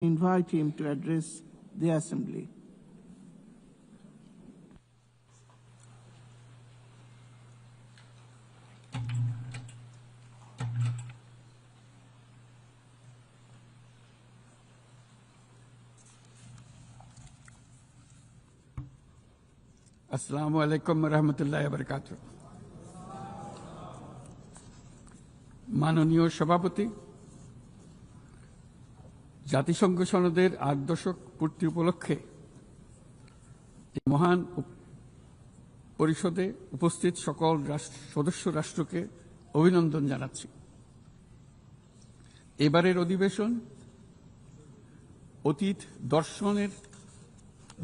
Invite him to address the Assembly. আসসালামু আলাইকুম রহমতুল্লাহ বারকাতুহ। মাননীয় সভাপতি, জাতিসংঘ সনদের ৮ দশক পূর্তি উপলক্ষে এই মহান পরিষদে উপস্থিত সকল সদস্য রাষ্ট্রকে অভিনন্দন জানাচ্ছি। এবারের অধিবেশন অতীত দর্শনের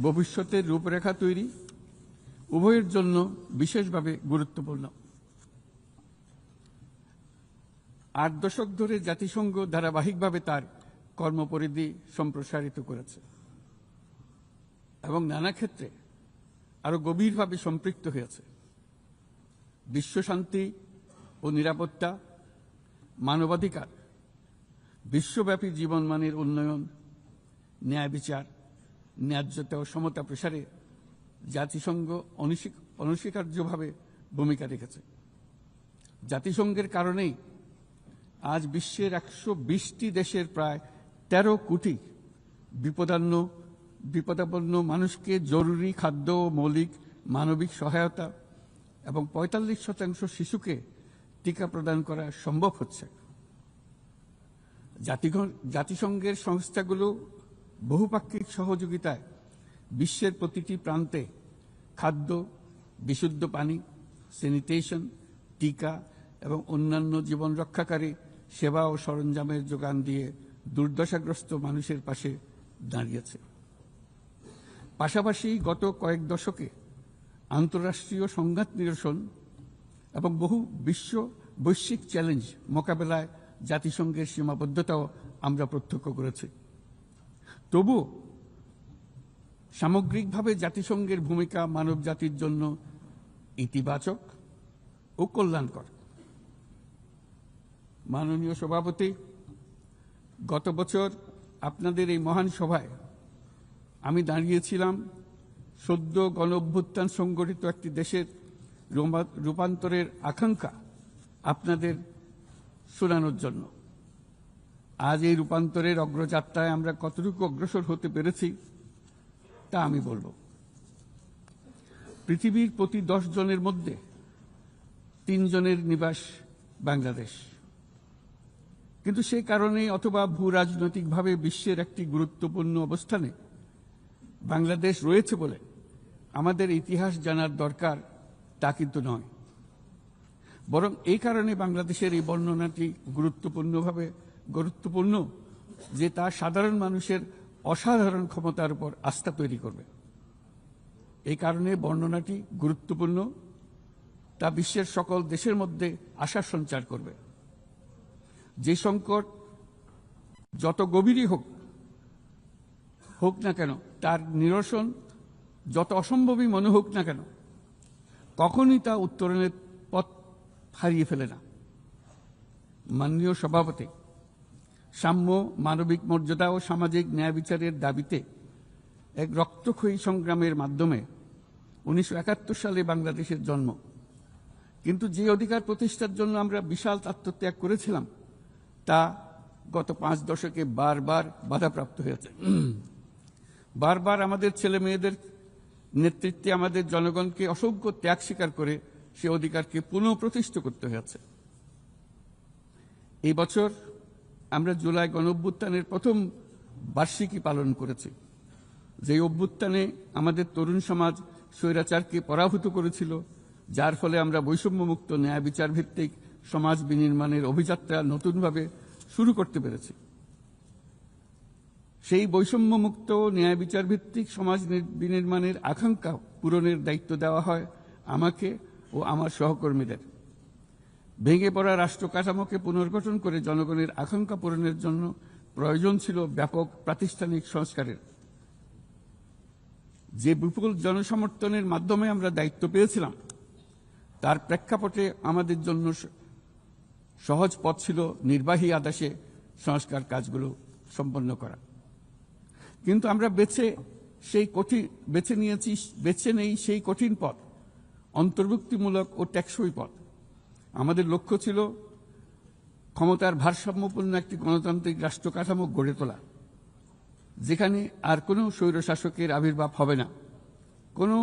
ভবিষ্যতের রূপরেখা তৈরি উভয়ের জন্য বিশেষভাবে গুরুত্বপূর্ণ। ৮ দশক ধরে জাতিসংঘ ধারাবাহিকভাবে তার কর্মপরিধি সম্প্রসারিত করেছে এবং নানা ক্ষেত্রে আরো গভীরভাবে সম্পৃক্ত হয়েছে। বিশ্বশান্তি ও নিরাপত্তা, মানবাধিকার, বিশ্বব্যাপী জীবনমানের উন্নয়ন, ন্যায় বিচার, ন্যায্যতা ও সমতা প্রসারে জাতিসংঘ অনস্বীকার্যভাবে ভূমিকা রেখেছে। জাতিসংঘের কারণেই আজ বিশ্বের ১২০টি দেশের প্রায় ১৩ কোটি বিপদাপন্ন মানুষকে জরুরি খাদ্য ও মৌলিক মানবিক সহায়তা এবং ৪৫% শিশুকে টিকা প্রদান করা সম্ভব হচ্ছে। জাতিসংঘের সংস্থাগুলো বহুপাক্ষিক সহযোগিতায় বিশ্বের প্রতিটি প্রান্তে খাদ্য, বিশুদ্ধ পানি, স্যানিটেশন, টিকা এবং অন্যান্য জীবন রক্ষাকারী সেবা ও সরঞ্জামের যোগান দিয়ে দুর্দশাগ্রস্ত মানুষের পাশে দাঁড়িয়েছে। পাশাপাশি গত কয়েক দশকে আন্তঃরাষ্ট্রীয় সংঘাত নিরসন এবং বহু বৈশ্বিক চ্যালেঞ্জ মোকাবেলায় জাতিসংঘের সীমাবদ্ধতাও আমরা প্রত্যক্ষ করেছি। তবুও সামগ্রিকভাবে জাতিসংঘের ভূমিকা মানব জাতির জন্য ইতিবাচক ও কল্যাণকর। মাননীয় সভাপতি, গত বছর আপনাদের এই মহান সভায় আমি দাঁড়িয়েছিলাম সদ্য গণ অভ্যুত্থান সংগঠিত একটি দেশের রূপান্তরের আকাঙ্ক্ষা আপনাদের শোনানোর জন্য। আজ এই রূপান্তরের অগ্রযাত্রায় আমরা কতটুকু অগ্রসর হতে পেরেছি তা আমি বলবো। পৃথিবীর প্রতি 10 জনের মধ্যে 3 জনের নিবাস বাংলাদেশ, কিন্তু সেই কারণে অথবা ভূ রাজনৈতিকভাবে বিশ্বের একটি গুরুত্বপূর্ণ অবস্থানে বাংলাদেশ রয়েছে বলে আমাদের ইতিহাস জানার দরকার তা কিন্তু নয়, বরং এই কারণে বাংলাদেশের এই বর্ণনাটি গুরুত্বপূর্ণ যে তা সাধারণ মানুষের অসাধারণ ক্ষমতার উপর আস্থা তৈরি করবে। এই কারণে বর্ণনাটি গুরুত্বপূর্ণ, তা বিশ্বের সকল দেশের মধ্যে আশার সঞ্চার করবে। যে সংকট যত গভীরই হোক না কেন, তার নিরসন যত অসম্ভবই মনে হোক না কেন, কখনই তা উত্তরণের পথ হারিয়ে ফেলে না। মাননীয় সভাপতি, সাম্য, মানবিক মর্যাদা ও সামাজিক ন্যায় বিচারের দাবিতে এক রক্তক্ষয়ী সংগ্রামের মাধ্যমে 1971 সালে বাংলাদেশের জন্ম। কিন্তু যে অধিকার প্রতিষ্ঠার জন্য আমরা বিশাল আত্মত্যাগ করেছিলাম তা গত 5 দশকে বারবার বাধাপ্রাপ্ত হয়েছে। বারবার আমাদের ছেলে মেয়েদের নেতৃত্বে আমাদের জনগণকে অসংখ্য ত্যাগ স্বীকার করে সে অধিকারকে পুনঃপ্রতিষ্ঠিত করতে হয়েছে। এই বছর আমরা জুলাই গণঅভ্যুত্থানের প্রথম বার্ষিকী পালন করেছি, যে অভ্যুত্থানে আমাদের তরুণ সমাজ স্বৈরাচারকে পরাভূত করেছিল, যার ফলে আমরা বৈষম্যমুক্ত ন্যায় বিচার ভিত্তিক সমাজ বিনির্মাণের অভিযাত্রা নতুনভাবে শুরু করতে পেরেছি। সেই বৈষম্যমুক্ত ন্যায় বিচার ভিত্তিক সমাজ বিনির্মাণের আকাঙ্ক্ষা পূরণের দায়িত্ব দেওয়া হয় আমাকে ও আমার সহকর্মীদের। ভেঙে পড়া রাষ্ট্র কাঠামোকে পুনর্গঠন করে জনগণের আকাঙ্ক্ষা পূরণের জন্য প্রয়োজন ছিল ব্যাপক প্রাতিষ্ঠানিক সংস্কারের। যে বিপুল জনসমর্থনের মাধ্যমে আমরা দায়িত্ব পেয়েছিলাম, তার প্রেক্ষাপটে আমাদের জন্য সহজ পথ ছিল নির্বাহী আদেশে সংস্কার কাজগুলো সম্পন্ন করা। কিন্তু আমরা বেছে নেই সেই কঠিন পথ, অন্তর্ভুক্তিমূলক ও টেকসই পথ। আমাদের লক্ষ্য ছিল ক্ষমতার ভারসাম্যপূর্ণ একটি গণতান্ত্রিক রাষ্ট্র কাঠামো গড়ে তোলা, যেখানে আর কোনো স্বৈরশাসকের আবির্ভাব হবে না, কোনো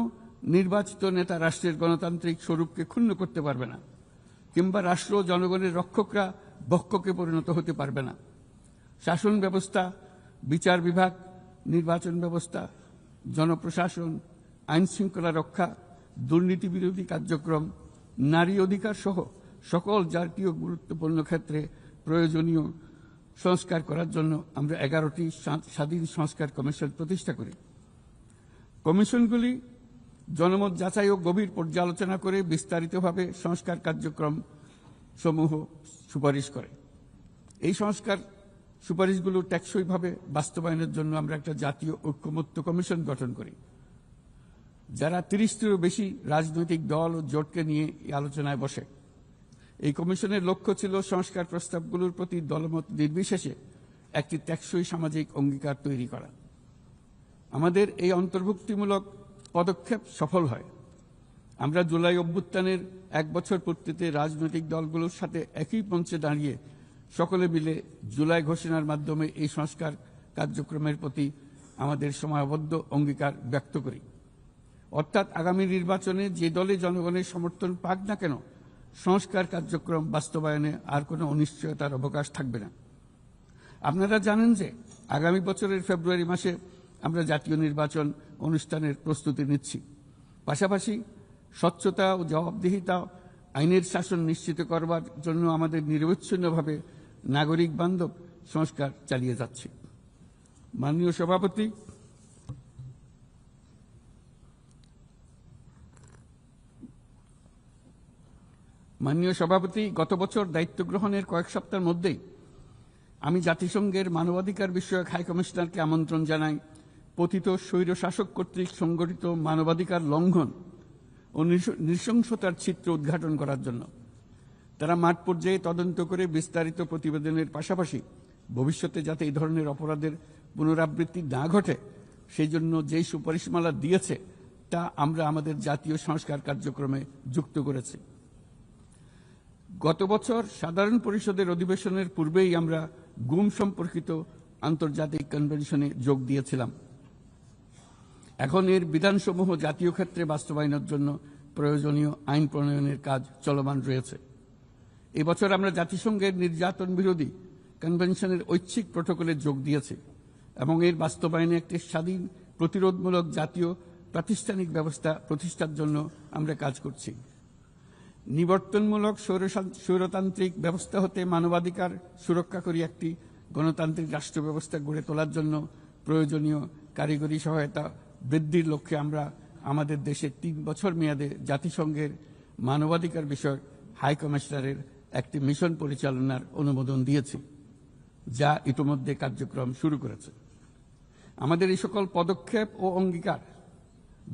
নির্বাচিত নেতা রাষ্ট্রের গণতান্ত্রিক স্বরূপকে ক্ষুণ্ণ করতে পারবে না, কিংবা রাষ্ট্র জনগণের রক্ষকরা ভক্ষকে পরিণত হতে পারবে না। শাসন ব্যবস্থা, বিচার বিভাগ, নির্বাচন ব্যবস্থা, জনপ্রশাসন, আইন শৃঙ্খলা রক্ষা, দুর্নীতি বিরোধী কার্যক্রম, নারী অধিকার সহ সকল জাতীয় গুরুত্বপূর্ণ ক্ষেত্রে প্রয়োজনীয় সংস্কার করার জন্য আমরা 11টি স্বাধীন সংস্কার কমিশন প্রতিষ্ঠা করি। কমিশনগুলি জনমত যাচাই ও গভীর পর্যালোচনা করে বিস্তারিতভাবে সংস্কার কার্যক্রম সমূহ সুপারিশ করে। এই সংস্কার সুপারিশগুলো টেকসইভাবে বাস্তবায়নের জন্য আমরা একটা জাতীয় ঐক্যমত্য কমিশন গঠন করি, যারা 30টিরও বেশি রাজনৈতিক দল ও জোটকে নিয়ে এই আলোচনায় বসে। এই কমিশনের লক্ষ্য ছিল সংস্কার প্রস্তাবগুলোর প্রতি দলমত নির্বিশেষে একটি টেকসই সামাজিক অঙ্গীকার তৈরি করা। আমাদের এই অন্তর্ভুক্তিমূলক পদক্ষেপ সফল হয়। আমরা জুলাই অভ্যুত্থানের 1 বছর পূর্তিতে রাজনৈতিক দলগুলোর সাথে একই মঞ্চে দাঁড়িয়ে সকলে মিলে জুলাই ঘোষণার মাধ্যমে এই সংস্কার কার্যক্রমের প্রতি আমাদের সময়বদ্ধ অঙ্গীকার ব্যক্ত করি। অর্থাৎ আগামী নির্বাচনে যে দলে জনগণের সমর্থন পাক না কেন, সংস্কার কার্যক্রম বাস্তবায়নে আর কোনো অনিশ্চয়তার অবকাশ থাকবে না। আপনারা জানেন যে আগামী বছরের ফেব্রুয়ারি মাসে আমরা জাতীয় নির্বাচন অনুষ্ঠানের প্রস্তুতি নিচ্ছি। পাশাপাশি স্বচ্ছতা ও জবাবদিহিতা, আইনের শাসন নিশ্চিত করবার জন্য আমাদের নিরবচ্ছিন্নভাবে নাগরিক বান্ধব সংস্কার চালিয়ে যাচ্ছি। মাননীয় সভাপতি, গত বছর দায়িত্ব গ্রহণের কয়েক সপ্তাহের মধ্যেই আমি জাতিসংঘের মানবাধিকার বিষয়ক হাই কমিশনারকে আমন্ত্রণ জানাই পতিত স্বৈরশাসক কর্তৃক সংগঠিত মানবাধিকার লঙ্ঘন ও নৃশংসতার চিত্র উদ্ঘাটন করার জন্য। তারা মাঠ পর্যায়ে তদন্ত করে বিস্তারিত প্রতিবেদনের পাশাপাশি ভবিষ্যতে যাতে এই ধরনের অপরাধের পুনরাবৃত্তি না ঘটে সেই জন্য যেই সুপারিশমালা দিয়েছে তা আমরা আমাদের জাতীয় সংস্কার কার্যক্রমে যুক্ত করেছি। গত বছর সাধারণ পরিষদের অধিবেশনের পূর্বেই আমরা গুম সম্পর্কিত আন্তর্জাতিক কনভেনশনে যোগ দিয়েছিলাম। এখন এর বিধানসমূহ জাতীয় ক্ষেত্রে বাস্তবায়নের জন্য প্রয়োজনীয় আইন প্রণয়নের কাজ চলমান রয়েছে। এবছর আমরা জাতিসংঘের নির্যাতন বিরোধী কনভেনশনের ঐচ্ছিক প্রটোকলে যোগ দিয়েছি এবং এর বাস্তবায়নে একটি স্বাধীন প্রতিরোধমূলক জাতীয় প্রাতিষ্ঠানিক ব্যবস্থা প্রতিষ্ঠার জন্য আমরা কাজ করছি। নিবর্তনমূলক স্বৈরতান্ত্রিক ব্যবস্থা হতে মানবাধিকার সুরক্ষাকারী একটি গণতান্ত্রিক রাষ্ট্র ব্যবস্থা গড়ে তোলার জন্য প্রয়োজনীয় কারিগরি সহায়তা বৃদ্ধির লক্ষ্যে আমরা আমাদের দেশে 3 বছর মেয়াদে জাতিসংঘের মানবাধিকার বিষয়ক হাই কমিশনারের একটি মিশন পরিচালনার অনুমোদন দিয়েছি, যা ইতিমধ্যে কার্যক্রম শুরু করেছে। আমাদের এই সকল পদক্ষেপ ও অঙ্গীকার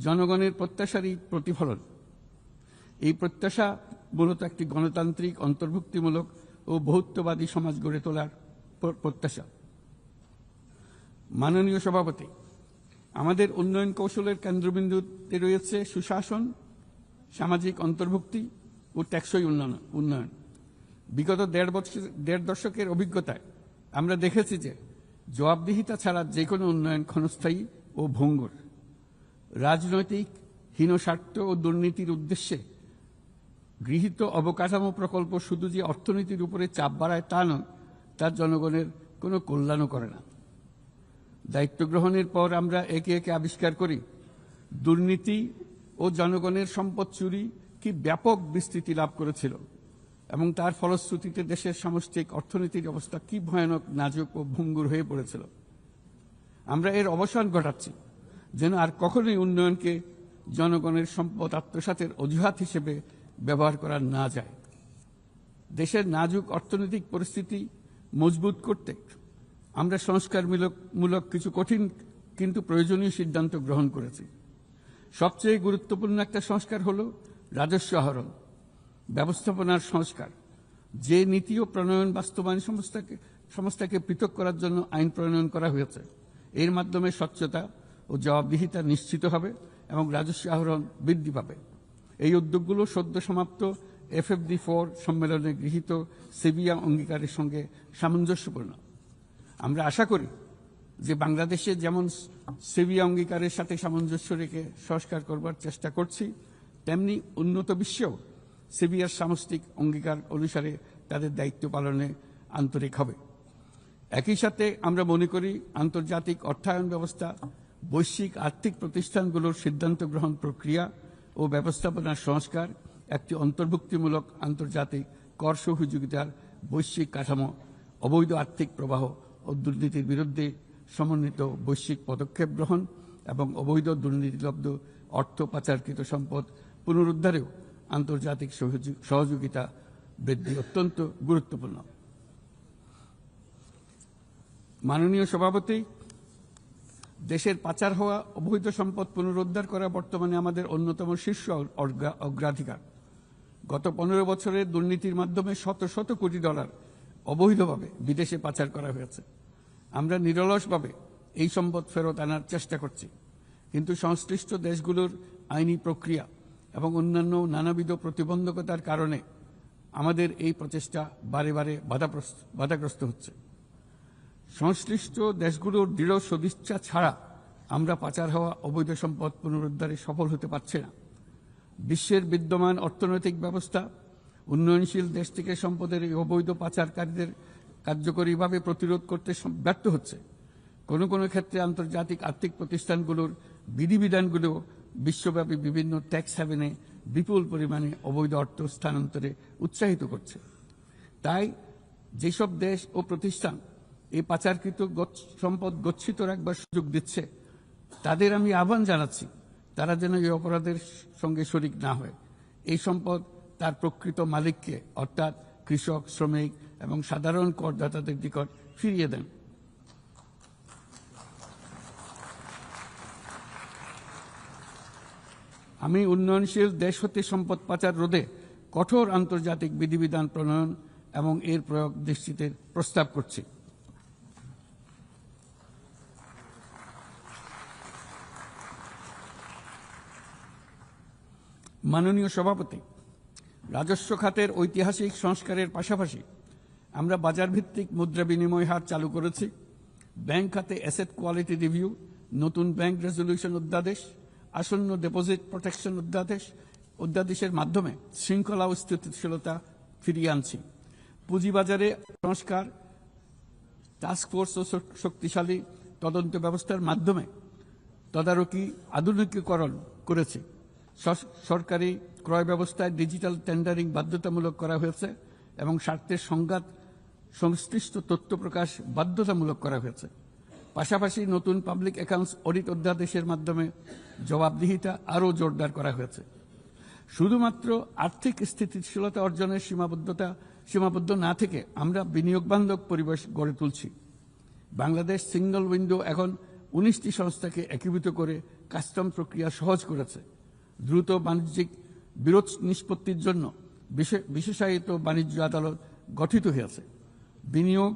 জনগণের প্রত্যাশারই প্রতিফলন। এই প্রত্যাশা মূলত একটি গণতান্ত্রিক, অন্তর্ভুক্তিমূলক ও বহুত্ববাদী সমাজ গড়ে তোলার প্রত্যাশা। মাননীয় সভাপতি, আমাদের উন্নয়ন কৌশলের কেন্দ্রবিন্দুতে রয়েছে সুশাসন, সামাজিক অন্তর্ভুক্তি ও টেকসই উন্নয়ন। বিগত 1.5 দশকের অভিজ্ঞতায় আমরা দেখেছি যে জবাবদিহিতা ছাড়া যে কোনো উন্নয়ন ক্ষণস্থায়ী ও ভঙ্গুর। রাজনৈতিক হীনস্বার্থ ও দুর্নীতির উদ্দেশ্যে গৃহীত অবকাঠামো প্রকল্প শুধু যে অর্থনীতির উপরে চাপ বাড়ায় তা নয়, তার জনগণের কোনো কল্যাণও করে না। দায়িত্ব গ্রহণের পর আমরা একে একে আবিষ্কার করি দুর্নীতি ও জনগণের সম্পদ চুরি কি ব্যাপক বিস্তৃতি লাভ করেছিল এবং তার ফলশ্রুতিতে দেশের সামষ্টিক অর্থনীতির অবস্থা কি ভয়ানক, নাজুক ও ভঙ্গুর হয়ে পড়েছিল। আমরা এর অবসান ঘটাচ্ছি যেন আর কখনোই উন্নয়নকে জনগণের সম্পদ আত্মসাতের অজুহাত হিসেবে ব্যবহার করা না যায়। দেশের নাজুক অর্থনৈতিক পরিস্থিতি মজবুত করতে আমরা সংস্কারমূলক কিছু কঠিন কিন্তু প্রয়োজনীয় সিদ্ধান্ত গ্রহণ করেছি। সবচেয়ে গুরুত্বপূর্ণ একটা সংস্কার হল রাজস্ব আহরণ ব্যবস্থাপনার সংস্কার। যে নীতি ও প্রণয়ন বাস্তবায়ন সংস্থাকে পৃথক করার জন্য আইন প্রণয়ন করা হয়েছে এর মাধ্যমে স্বচ্ছতা ও জবাবদিহিতা নিশ্চিত হবে এবং রাজস্ব আহরণ বৃদ্ধি পাবে। এই উদ্যোগগুলো সদ্য সমাপ্ত FFD4 সম্মেলনে গৃহীত সেভিয়া অঙ্গীকারের সঙ্গে সামঞ্জস্যপূর্ণ। আমরা আশা করি যে বাংলাদেশে যেমন সেভিয়া অঙ্গীকারের সাথে সামঞ্জস্য রেখে সংস্কার করবার চেষ্টা করছি, তেমনি উন্নত বিশ্বেও সেভিয়ার সামষ্টিক অঙ্গীকার অনুসারে তাদের দায়িত্ব পালনে আন্তরিক হবে। একই সাথে আমরা মনে করি আন্তর্জাতিক অর্থায়ন ব্যবস্থা, বৈশ্বিক আর্থিক প্রতিষ্ঠানগুলোর সিদ্ধান্ত গ্রহণ প্রক্রিয়া ও ব্যবস্থাপনার সংস্কার, একটি অন্তর্ভুক্তিমূলক আন্তর্জাতিক কর সহযোগিতার বৈশ্বিক কাঠামো, অবৈধ আর্থিক প্রবাহ ও দুর্নীতির বিরুদ্ধে সমন্বিত বৈশ্বিক পদক্ষেপ গ্রহণ এবং অবৈধ দুর্নীতিলব্ধ অর্থ পাচারকৃত সম্পদ পুনরুদ্ধারেও আন্তর্জাতিক সহযোগিতা বৃদ্ধি অত্যন্ত গুরুত্বপূর্ণ। মাননীয় সভাপতি, দেশের পাচার হওয়া অবৈধ সম্পদ পুনরুদ্ধার করা বর্তমানে আমাদের অন্যতম শীর্ষ অগ্রাধিকার। গত 15 বছরের দুর্নীতির মাধ্যমে শত শত কোটি ডলার অবৈধভাবে বিদেশে পাচার করা হয়েছে। আমরা নিরলসভাবে এই সম্পদ ফেরত আনার চেষ্টা করছি, কিন্তু সংশ্লিষ্ট দেশগুলোর আইনি প্রক্রিয়া এবং অন্যান্য নানাবিধ প্রতিবন্ধকতার কারণে আমাদের এই প্রচেষ্টা বারে বারে বাধাগ্রস্ত হচ্ছে। সংশ্লিষ্ট দেশগুলোর দৃঢ় সদিচ্ছা ছাড়া আমরা পাচার হওয়া অবৈধ সম্পদ পুনরুদ্ধারে সফল হতে পারছি না। বিশ্বের বিদ্যমান অর্থনৈতিক ব্যবস্থা উন্নয়নশীল দেশ থেকে সম্পদের এই অবৈধ পাচারকারীদের কার্যকরীভাবে প্রতিরোধ করতে ব্যর্থ হচ্ছে। কোনো কোনো ক্ষেত্রে আন্তর্জাতিক আর্থিক প্রতিষ্ঠানগুলোর বিধিবিধানগুলো বিশ্বব্যাপী বিভিন্ন ট্যাক্স হ্যাভেনে বিপুল পরিমাণে অবৈধ অর্থ স্থানান্তরে উৎসাহিত করছে। তাই যেসব দেশ ও প্রতিষ্ঠান এই পাচারকৃত সম্পদ গচ্ছিত রাখবার সুযোগ দিচ্ছে, তাদের আমি আহ্বান জানাচ্ছি তারা যেন এই অপরাধের সঙ্গে শরিক না হয়। এই সম্পদ তার প্রকৃত মালিককে অর্থাৎ কৃষক, শ্রমিক এবং সাধারণ করদাতাদের নিকট ফিরিয়ে দেন। আমি উন্নয়নশীল দেশ হতে সম্পদ পাচার রোধে কঠোর আন্তর্জাতিক বিধিবিধান প্রণয়ন এবং এর প্রয়োগ নিশ্চিতের প্রস্তাব করছি। মাননীয় সভাপতি, রাজস্ব খাতের ঐতিহাসিক সংস্কারের পাশাপাশি আমরা বাজারভিত্তিক মুদ্রা বিনিময় হার চালু করেছি। ব্যাংক খাতে অ্যাসেট কোয়ালিটি রিভিউ, নতুন ব্যাংক রেজলিউশন অধ্যাদেশ, আসন্ন ডিপোজিট প্রোটেকশন অধ্যাদেশের মাধ্যমে শৃঙ্খলা ও স্থিতিশীলতা ফিরিয়ে আনছি। পুঁজিবাজারে সংস্কার, টাস্কফোর্স ও শক্তিশালী তদন্ত ব্যবস্থার মাধ্যমে তদারকি আধুনিকীকরণ করেছি। সরকারি ক্রয় ব্যবস্থায় ডিজিটাল টেন্ডারিং বাধ্যতামূলক করা হয়েছে এবং স্বার্থের সংঘাত সংশ্লিষ্ট তথ্য প্রকাশ বাধ্যতামূলক করা হয়েছে। পাশাপাশি নতুন পাবলিক অ্যাকাউন্টস অডিট অধ্যাদেশের মাধ্যমে জবাবদিহিতা আরও জোরদার করা হয়েছে। শুধুমাত্র আর্থিক স্থিতিশীলতা অর্জনের সীমাবদ্ধ না থেকে আমরা বিনিয়োগ বান্ধব পরিবেশ গড়ে তুলছি। বাংলাদেশ সিঙ্গল উইন্ডো এখন 19টি সংস্থাকে একীভূত করে কাস্টম প্রক্রিয়া সহজ করেছে। দ্রুত বাণিজ্যিক বিরোধ নিষ্পত্তির জন্য বিশেষায়িত বাণিজ্য আদালত গঠিত হয়েছে। বিনিয়োগ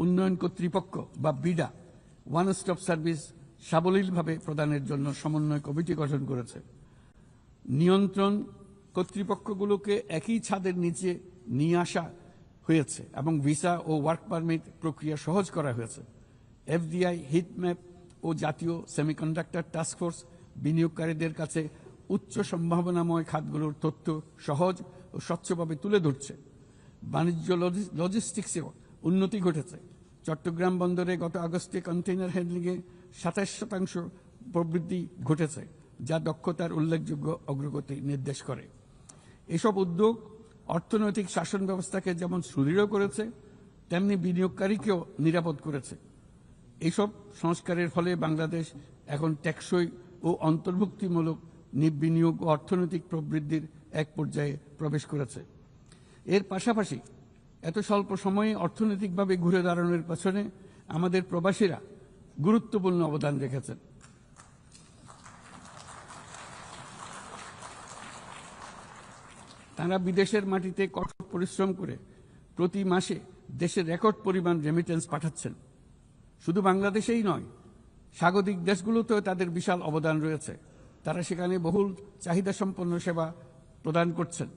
উন্নয়ন কর্তৃপক্ষ বা বিডা ওয়ান স্টপ সার্ভিস সাবলীলভাবে প্রদানের জন্য সমন্বয় কমিটি গঠন করেছে। নিয়ন্ত্রণ কর্তৃপক্ষগুলোকে একই ছাদের নিচে নিয়ে আসা হয়েছে এবং ভিসা ও ওয়ার্ক পারমিট প্রক্রিয়া সহজ করা হয়েছে। FDI, হিটম্যাপ ও জাতীয় সেমিকন্ডাক্টর টাস্কফোর্স বিনিয়োগকারীদের কাছে উচ্চ সম্ভাবনাময় খাতগুলোর তথ্য সহজ ও স্বচ্ছভাবে তুলে ধরছে। বাণিজ্য লজিস্টিক্সেও উন্নতি ঘটেছে। চট্টগ্রাম বন্দরে গত আগস্টে কন্টেইনার হ্যান্ডলিংয়ে 27% প্রবৃদ্ধি ঘটেছে, যা দক্ষতার উল্লেখযোগ্য অগ্রগতি নির্দেশ করে। এসব উদ্যোগ অর্থনৈতিক শাসন ব্যবস্থাকে যেমন সুদৃঢ় করেছে, তেমনি বিনিয়োগকারীকেও নিরাপদ করেছে। এইসব সংস্কারের ফলে বাংলাদেশ এখন টেকসই ও অন্তর্ভুক্তিমূলক বিনিয়োগ ও অর্থনৈতিক প্রবৃদ্ধির এক পর্যায়ে প্রবেশ করেছে। এর পাশাপাশি এত স্বল্প সময়ে অর্থনৈতিকভাবে ঘুরে দাঁড়ানোর পেছনে আমাদের প্রবাসীরা গুরুত্বপূর্ণ অবদান রেখেছেন। তারা বিদেশের মাটিতে কঠোর পরিশ্রম করে প্রতি মাসে দেশে রেকর্ড পরিমাণ রেমিটেন্স পাঠাচ্ছেন। শুধু বাংলাদেশেই নয়, স্বাগতিক দেশগুলোতেও তাদের বিশাল অবদান রয়েছে। তারা সেখানে বহুল চাহিদা সম্পন্ন সেবা প্রদান করছেন।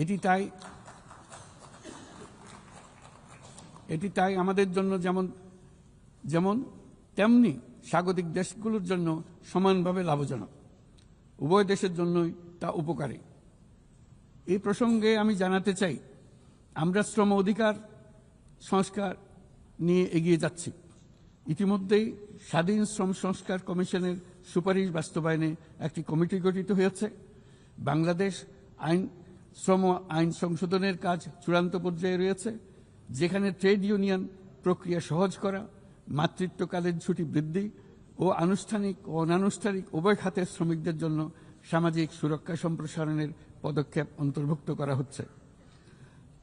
এটি তাই আমাদের জন্য যেমন তেমনি স্বাগতিক দেশগুলোর জন্য সমানভাবে লাভজনক। উভয় দেশের জন্যই তা উপকারী। এই প্রসঙ্গে আমি জানাতে চাই, আমরা শ্রম অধিকার সংস্কার নিয়ে এগিয়ে যাচ্ছি। ইতিমধ্যেই স্বাধীন শ্রম সংস্কার কমিশনের সুপারিশ বাস্তবায়নে একটি কমিটি গঠিত হয়েছে। বাংলাদেশ শ্রম আইন সংশোধনের কাজ চূড়ান্ত পর্যায়ে রয়েছে, যেখানে ট্রেড ইউনিয়ন প্রক্রিয়া সহজ করা, মাতৃত্বকালীন ছুটি বৃদ্ধি ও আনুষ্ঠানিক ও অনানুষ্ঠানিক উভয় খাতের শ্রমিকদের জন্য সামাজিক সুরক্ষা সম্প্রসারণের পদক্ষেপ অন্তর্ভুক্ত করা হচ্ছে।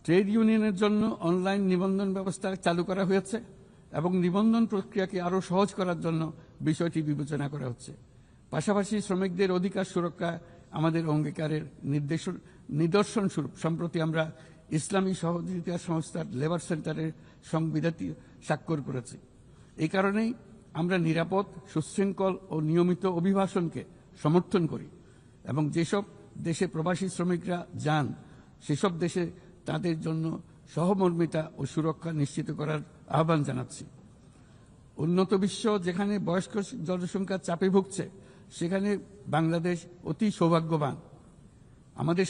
ট্রেড ইউনিয়নের জন্য অনলাইন নিবন্ধন ব্যবস্থা চালু করা হয়েছে এবং নিবন্ধন প্রক্রিয়াকে আরও সহজ করার জন্য বিষয়টি বিবেচনা করা হচ্ছে। পাশাপাশি শ্রমিকদের অধিকার সুরক্ষা আমাদের অঙ্গীকারের নিদর্শন স্বরূপ সম্প্রতি আমরা ইসলামী সহযোগিতা সংস্থার লেবার সেন্টারের সংবিধানটি স্বাক্ষর করেছি। এই কারণেই আমরা নিরাপদ, সুশৃঙ্খল ও নিয়মিত অভিবাসনকে সমর্থন করি এবং যেসব দেশে প্রবাসী শ্রমিকরা যান সেসব দেশে তাদের জন্য সহমর্মিতা ও সুরক্ষা নিশ্চিত করার আহ্বান জানাচ্ছি। উন্নত বিশ্ব যেখানে বয়স্ক জনসংখ্যার চাপে ভুগছে, সেখানে বাংলাদেশ অতি সৌভাগ্যবান। আমাদের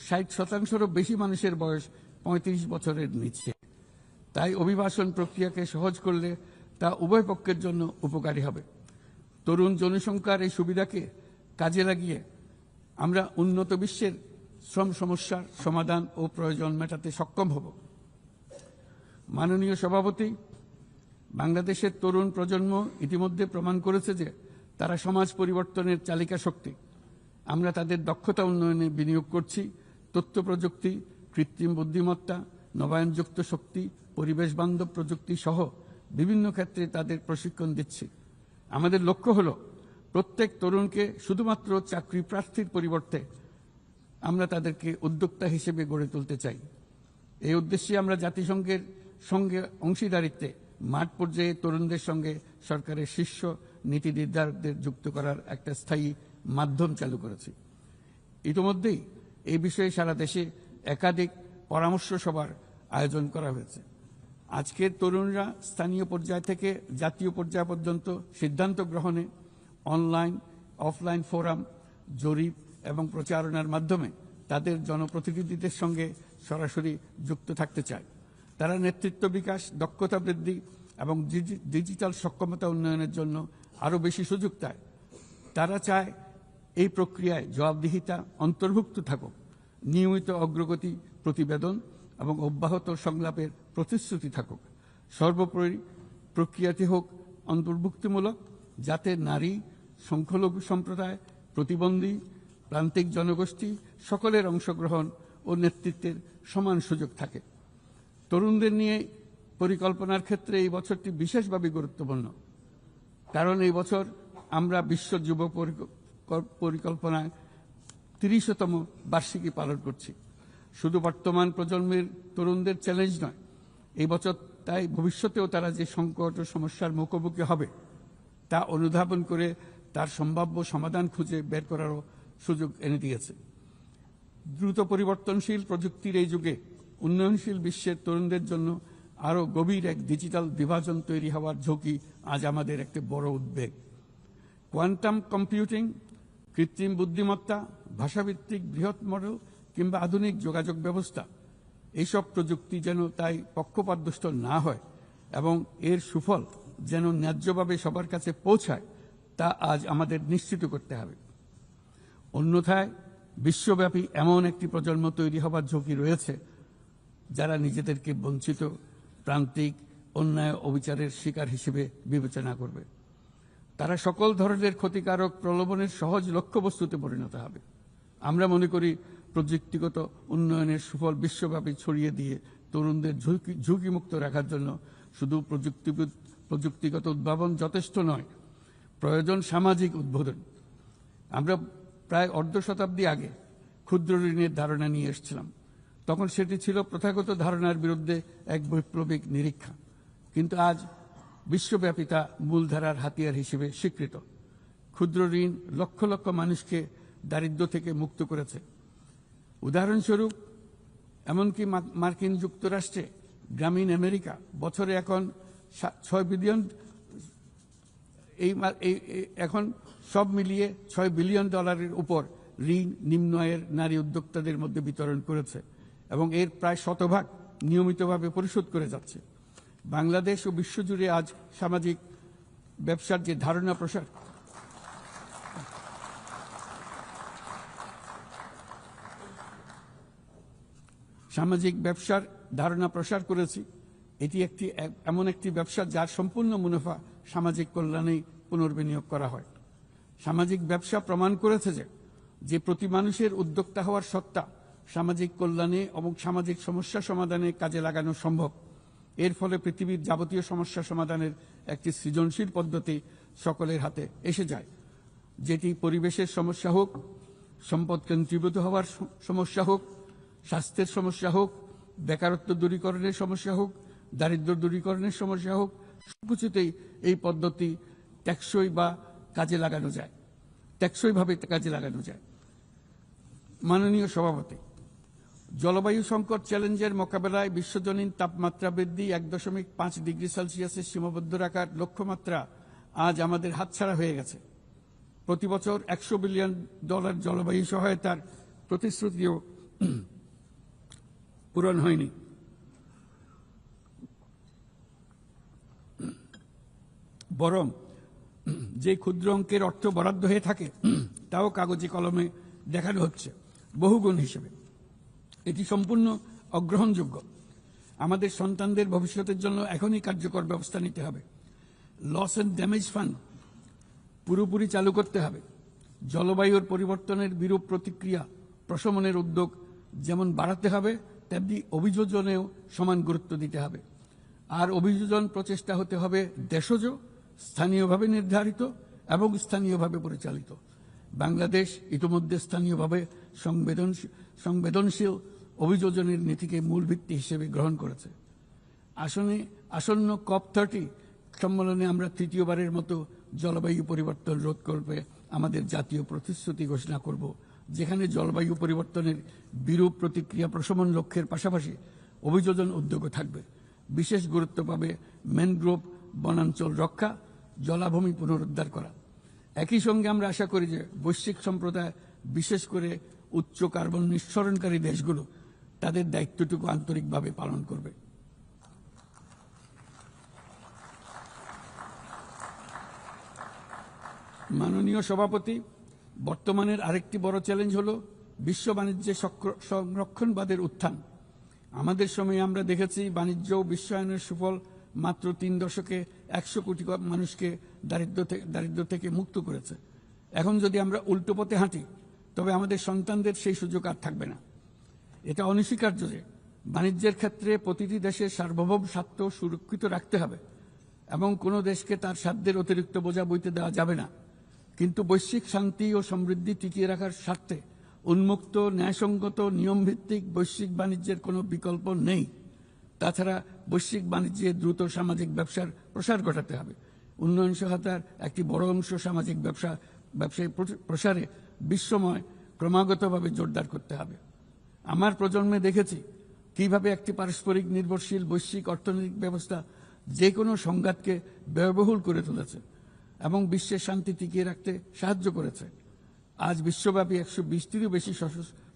60শতাংশেরও বেশি মানুষের বয়স 35 বছরের নিচে। তাই অভিবাসন প্রক্রিয়াকে সহজ করলে তা উভয় পক্ষের জন্য উপকারী হবে। তরুণ জনসংখ্যার এই সুবিধাকে কাজে লাগিয়ে আমরা উন্নত বিশ্বের শ্রম সমস্যার সমাধান ও প্রয়োজন মেটাতে সক্ষম হব। মাননীয় সভাপতি, বাংলাদেশের তরুণ প্রজন্ম ইতিমধ্যে প্রমাণ করেছে যে তারা সমাজ পরিবর্তনের চালিকা শক্তি। আমরা তাদের দক্ষতা উন্নয়নে বিনিয়োগ করছি। তথ্য প্রযুক্তি, কৃত্রিম বুদ্ধিমত্তা, নবায়নযুক্ত শক্তি, পরিবেশ বান্ধব প্রযুক্তি সহ বিভিন্ন ক্ষেত্রে তাদের প্রশিক্ষণ দিচ্ছি। আমাদের লক্ষ্য হল প্রত্যেক তরুণকে শুধুমাত্র চাকরি প্রার্থীর পরিবর্তে আমরা তাদেরকে উদ্যোক্তা হিসেবে গড়ে তুলতে চাই। এই উদ্দেশ্যে আমরা জাতিসংঘের সঙ্গে অংশীদারিত্বে মাঠ পর্যায়ে তরুণদের সঙ্গে সরকারের শীর্ষ নীতি নির্ধারকদের যুক্ত করার একটা স্থায়ী মাধ্যম চালু করেছি। ইতিমধ্যেই এই বিষয়ে সারা দেশে একাধিক পরামর্শ সভার আয়োজন করা হয়েছে। আজকের তরুণরা স্থানীয় পর্যায় থেকে জাতীয় পর্যায় পর্যন্ত সিদ্ধান্ত গ্রহণে অনলাইন, অফলাইন ফোরাম, জরিপ এবং প্রচারণার মাধ্যমে তাদের জনপ্রতিনিধিদের সঙ্গে সরাসরি যুক্ত থাকতে চায়। তারা নেতৃত্ব বিকাশ, দক্ষতা বৃদ্ধি এবং ডিজিটাল সক্ষমতা উন্নয়নের জন্য আরও বেশি সুযোগ চায়। তারা চায় এই প্রক্রিয়ায় জবাবদিহিতা অন্তর্ভুক্ত থাকুক, নিয়মিত অগ্রগতি প্রতিবেদন এবং অব্যাহত সংলাপের প্রতিশ্রুতি থাকুক। সর্বোপরি প্রক্রিয়াটি হোক অন্তর্ভুক্তিমূলক, যাতে নারী, সংখ্যালঘু সম্প্রদায়, প্রতিবন্ধী, প্রান্তিক জনগোষ্ঠী সকলের অংশগ্রহণ ও নেতৃত্বের সমান সুযোগ থাকে। তরুণদের নিয়ে পরিকল্পনার ক্ষেত্রে এই বছরটি বিশেষভাবে গুরুত্বপূর্ণ, কারণ এই বছর আমরা বিশ্ব যুব পরিকল্পনায় 30তম বার্ষিকী পালন করছি। শুধু বর্তমান প্রজন্মের তরুণদের চ্যালেঞ্জ নয়, এই বছর তাই ভবিষ্যতেও তারা যে সংকট ও সমস্যার মুখোমুখি হবে তা অনুধাবন করে তার সম্ভাব্য সমাধান খুঁজে বের করারও সুযোগ এনে দিয়েছে। দ্রুত পরিবর্তনশীল প্রযুক্তির এই যুগে উন্নয়নশীল বিশ্বের তরুণদের জন্য আরও গভীর এক ডিজিটাল বিভাজন তৈরি হওয়ার ঝুঁকি আজ আমাদের একটি বড় উদ্বেগ। কোয়ান্টাম কম্পিউটিং, কৃত্রিম বুদ্ধিমত্তা, ভাষাভিত্তিক বৃহৎ মডেল কিংবা আধুনিক যোগাযোগ ব্যবস্থা, এইসব প্রযুক্তি যেন তাই পক্ষপাতদুষ্ট না হয় এবং এর সুফল যেন ন্যায্যভাবে সবার কাছে পৌঁছায়, তা আজ আমাদের নিশ্চিত করতে হবে। অন্যথায় বিশ্বব্যাপী এমন একটি প্রজন্ম তৈরি হবার ঝুঁকি রয়েছে যারা নিজেদেরকে বঞ্চিত, প্রান্তিক, অন্যায় অবিচারের শিকার হিসেবে বিবেচনা করবে। তারা সকল ধরনের ক্ষতিকারক প্রলোভনের সহজ লক্ষ্যবস্তুতে পরিণত হবে। আমরা মনে করি প্রযুক্তিগত উন্নয়নের সুফল বিশ্বব্যাপী ছড়িয়ে দিয়ে তরুণদের ঝুঁকিমুক্ত রাখার জন্য শুধু প্রযুক্তিগত উদ্ভাবন যথেষ্ট নয়, প্রয়োজন সামাজিক উদ্বোধন। আমরা প্রায় অর্ধ শতাব্দী আগে ক্ষুদ্র ঋণের ধারণা নিয়ে এসেছিলাম। তখন সেটি ছিল প্রথাগত ধারণার বিরুদ্ধে এক বৈপ্লবিক নিরীক্ষা। কিন্তু আজ বিশ্বব্যাপী তা মূলধারার হাতিয়ার হিসেবে স্বীকৃত। ক্ষুদ্র ঋণ লক্ষ লক্ষ মানুষকে দারিদ্র্য থেকে মুক্ত করেছে। উদাহরণস্বরূপ এমনকি মার্কিন যুক্তরাষ্ট্রে গ্রামীণ আমেরিকা বছরে এখন 6 বিলিয়ন, এখন সব মিলিয়ে $6 বিলিয়ন উপর ঋণ নিম্ন আয়ের নারী উদ্যোক্তাদের মধ্যে বিতরণ করেছে এবং এর প্রায় শতভাগ নিয়মিতভাবে পরিশোধ করে যাচ্ছে। বাংলাদেশ ও বিশ্বজুড়ে আজ সামাজিক ব্যবসার যে ধারণা প্রসার করেছি, এটি এমন একটি ব্যবসা যার সম্পূর্ণ মুনাফা সামাজিক কল্যাণে পুনর্বিনিয়োগ করা হয়। সামাজিক ব্যবসা প্রমাণ করেছে যে প্রতি মানুষের উদ্যোক্তা হওয়ার সত্তা সামাজিক কল্যাণে এবং সামাজিক সমস্যা সমাধানে কাজে লাগানো সম্ভব। এর ফলে পৃথিবীর যাবতীয় সমস্যা সমাধানের একটি সৃজনশীল পদ্ধতি সকলের হাতে এসে যায়, যেটি পরিবেশের সমস্যা হোক, সম্পদ কেন্দ্রীভূত হওয়ার সমস্যা হোক, স্বাস্থ্যের সমস্যা হোক, বেকারত্ব দূরীকরণের সমস্যা হোক, দারিদ্র্য দূরীকরণের সমস্যা হোক, সবকিছুতেই এই পদ্ধতি টেকসইভাবে কাজে লাগানো যায়। মাননীয় সভাপতি, জলবায়ু সংকট চ্যালেঞ্জের মোকাবেলায় বিশ্বজনীন তাপমাত্রা বৃদ্ধি 1.5 ডিগ্রি সেলসিয়াসের সীমাবদ্ধ রাখার লক্ষ্যমাত্রা আজ আমাদের হাতছাড়া হয়ে গেছে। প্রতি বছর $100 বিলিয়ন জলবায়ু সহায়তার প্রতিশ্রুতিও পূরণ হয়নি। বরং যে ক্ষুদ্র অঙ্কের অর্থ বরাদ্দ হয়ে থাকে তাও কাগজে কলমে দেখানো হচ্ছে বহুগুণ হিসেবে। এটি সম্পূর্ণ অগ্রহণযোগ্য। আমাদের সন্তানদের ভবিষ্যতের জন্য এখনই কার্যকর ব্যবস্থা নিতে হবে। লস অ্যান্ড ড্যামেজ ফান্ড পুরোপুরি চালু করতে হবে। জলবায়ুর পরিবর্তনের বিরূপ প্রতিক্রিয়া প্রশমনের উদ্যোগ যেমন বাড়াতে হবে, তেমনি অভিযোজনেও সমান গুরুত্ব দিতে হবে। আর অভিযোজন প্রচেষ্টা হতে হবে দেশজ, স্থানীয়ভাবে নির্ধারিত এবং স্থানীয়ভাবে পরিচালিত। বাংলাদেশ ইতিমধ্যে স্থানীয়ভাবে সংবেদনশীল অভিযোজনের নীতিকে মূল ভিত্তি হিসেবে গ্রহণ করেছে। আসন্ন COP30 সম্মেলনে আমরা তৃতীয়বারের মতো জলবায়ু পরিবর্তন রোধ করবে আমাদের জাতীয় প্রতিশ্রুতি ঘোষণা করব, যেখানে জলবায়ু পরিবর্তনের বিরূপ প্রতিক্রিয়া প্রশমন লক্ষ্যের পাশাপাশি অভিযোজন উদ্যোগও থাকবে। বিশেষ গুরুত্ব পাবে ম্যানগ্রোভ বনাঞ্চল রক্ষা, জলাভূমি পুনরুদ্ধার করা। একই সঙ্গে আমরা আশা করি যে বৈশ্বিক সম্প্রদায়, বিশেষ করে উচ্চ কার্বন নিঃসরণকারী দেশগুলো তাদের দায়িত্বটুকু আন্তরিকভাবে পালন করবে। মাননীয় সভাপতি, বর্তমানের আরেকটি বড় চ্যালেঞ্জ হলো বিশ্ব বাণিজ্যে সংরক্ষণবাদের উত্থান। আমাদের সময়ে আমরা দেখেছি বাণিজ্য ও বিশ্বায়নের সুফল মাত্র 3 দশকে 100 কোটি মানুষকে দারিদ্র্য থেকে মুক্ত করেছে। এখন যদি আমরা উল্টো পথে হাঁটি তবে আমাদের সন্তানদের সেই সুযোগ আর থাকবে না। এটা অনস্বীকার্য যে বাণিজ্যের ক্ষেত্রে প্রতিটি দেশের সার্বভৌম স্বার্থ সুরক্ষিত রাখতে হবে এবং কোনো দেশকে তার সাধ্যের অতিরিক্ত বোঝা বইতে দেওয়া যাবে না। কিন্তু বৈশ্বিক শান্তি ও সমৃদ্ধি টিকিয়ে রাখার স্বার্থে উন্মুক্ত, ন্যায়সঙ্গত, নিয়মভিত্তিক বৈশ্বিক বাণিজ্যের কোনো বিকল্প নেই। তাছাড়া বৈশ্বিক বাণিজ্যে দ্রুত সামাজিক ব্যবসার প্রসার ঘটাতে হবে। উন্নয়ন সহায়তার একটি বড় অংশ সামাজিক ব্যবসায় প্রসারে বিশ্বময় ক্রমাগতভাবে জোরদার করতে হবে। আমার প্রজন্মে দেখেছি কিভাবে একটি পারস্পরিক নির্ভরশীল বৈশ্বিক অর্থনৈতিক ব্যবস্থা যে কোনো সংঘাতকে ব্যয়বহুল করে তুলেছে এবং বিশ্বের শান্তি টিকিয়ে রাখতে সাহায্য করেছে। আজ বিশ্বব্যাপী 120টিরও বেশি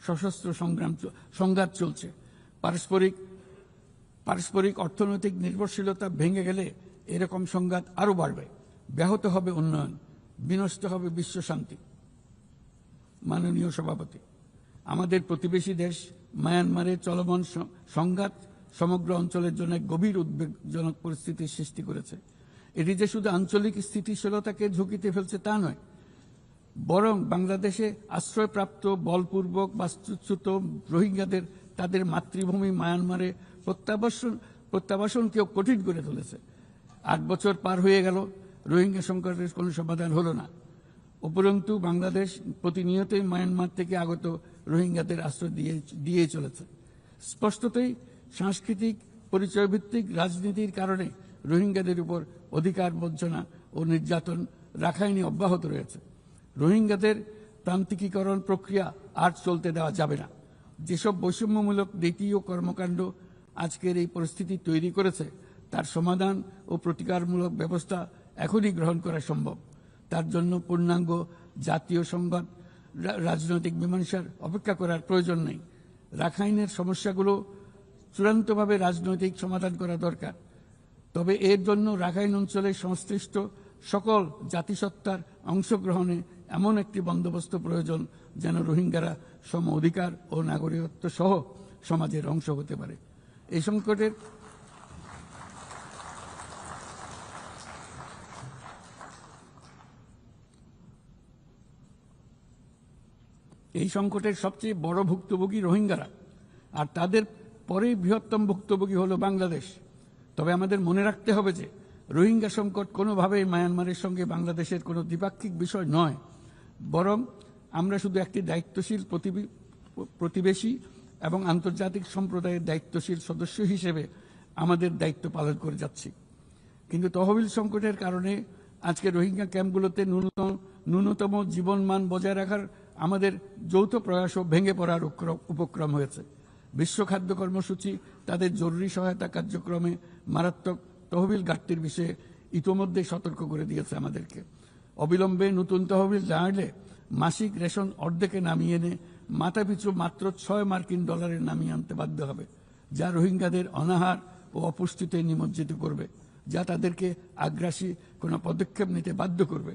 সশস্ত্র সংঘাত চলছে। পারস্পরিক অর্থনৈতিক নির্ভরশীলতা ভেঙে গেলে এরকম সংঘাত আরও বাড়বে, ব্যাহত হবে উন্নয়ন, বিনষ্ট হবে বিশ্ব শান্তি। মাননীয় সভাপতি, আমাদের প্রতিবেশী দেশ মায়ানমারের চলমান সংঘাত সমগ্র অঞ্চলের জন্য গভীর উদ্বেগজনক পরিস্থিতির সৃষ্টি করেছে। এটি যে শুধু আঞ্চলিক স্থিতিশীলতাকে ঝুঁকিতে ফেলছে তা নয়, বরং বাংলাদেশে আশ্রয়প্রাপ্ত বলপূর্বক বাস্তুচ্যুত রোহিঙ্গাদের তাদের মাতৃভূমি মায়ানমারে প্রত্যাবাসনকেও কঠিন করে তুলেছে। 8 বছর পার হয়ে গেল, রোহিঙ্গা সংকটের কোনো সমাধান হলো না। উপরন্তু বাংলাদেশ প্রতিনিয়তই মায়ানমার থেকে আগত রোহিঙ্গাদের আশ্রয় দিয়ে চলেছে। স্পষ্টতই সাংস্কৃতিক পরিচয়ভিত্তিক রাজনীতির কারণে রোহিঙ্গাদের উপর অধিকার বঞ্চনা ও নির্যাতন রাখাইনে অব্যাহত রয়েছে। রোহিঙ্গাদের প্রান্তিকীকরণ প্রক্রিয়া আর চলতে দেওয়া যাবে না। যেসব বৈষম্যমূলক নীতি ও কর্মকাণ্ড আজকের এই পরিস্থিতি তৈরি করেছে, তার সমাধান ও প্রতিকারমূলক ব্যবস্থা এখনই গ্রহণ করা সম্ভব। তার জন্য পূর্ণাঙ্গ জাতীয় সংঘাত রাজনৈতিক মীমাংসার অপেক্ষা করার প্রয়োজন নেই। রাখাইনের সমস্যাগুলো চূড়ান্তভাবে রাজনৈতিক সমাধান করা দরকার। তবে এর জন্য রাখাইন অঞ্চলের সংশ্লিষ্ট সকল জাতিসত্তার অংশগ্রহণে এমন একটি বন্দোবস্ত প্রয়োজন যেন রোহিঙ্গারা সম অধিকার ও নাগরিকত্ব সহ সমাজের অংশ হতে পারে। এই সংকটের সবচেয়ে বড় ভুক্তভোগী রোহিঙ্গারা, আর তাদের পরে বৃহত্তম ভুক্তভোগী হলো বাংলাদেশ। তবে আমাদের মনে রাখতে হবে যে রোহিঙ্গা সংকট কোনোভাবেই মায়ানমারের সঙ্গে বাংলাদেশের কোনো দ্বিপাক্ষিক বিষয় নয়, বরং আমরা শুধু একটি দায়িত্বশীল প্রতিবেশী এবং আন্তর্জাতিক সম্প্রদায়ের দায়িত্বশীল সদস্য হিসেবে আমাদের দায়িত্ব পালন করে যাচ্ছি। কিন্তু তহবিল সংকটের কারণে আজকে রোহিঙ্গা ক্যাম্পগুলোতে ন্যূনতম জীবনমান বজায় রাখার আমাদের যৌথ প্রয়াসও ভেঙে পড়ার উপক্রম হয়েছে। বিশ্ব খাদ্য কর্মসূচি তাদের জরুরি সহায়তা কার্যক্রমে মারাত্মক তহবিল ঘাটতির বিষয়ে ইতোমধ্যে সতর্ক করে দিয়েছে আমাদেরকে। অবিলম্বে নতুন তহবিল না এলে মাসিক রেশন অর্ধেকে নামিয়ে এনে মাথাপিছু মাত্র $6 নামিয়ে আনতে বাধ্য হবে, যা রোহিঙ্গাদের অনাহার ও অপুষ্টিতে নিমজ্জিত করবে, যা তাদেরকে আগ্রাসী কোনো পদক্ষেপ নিতে বাধ্য করবে।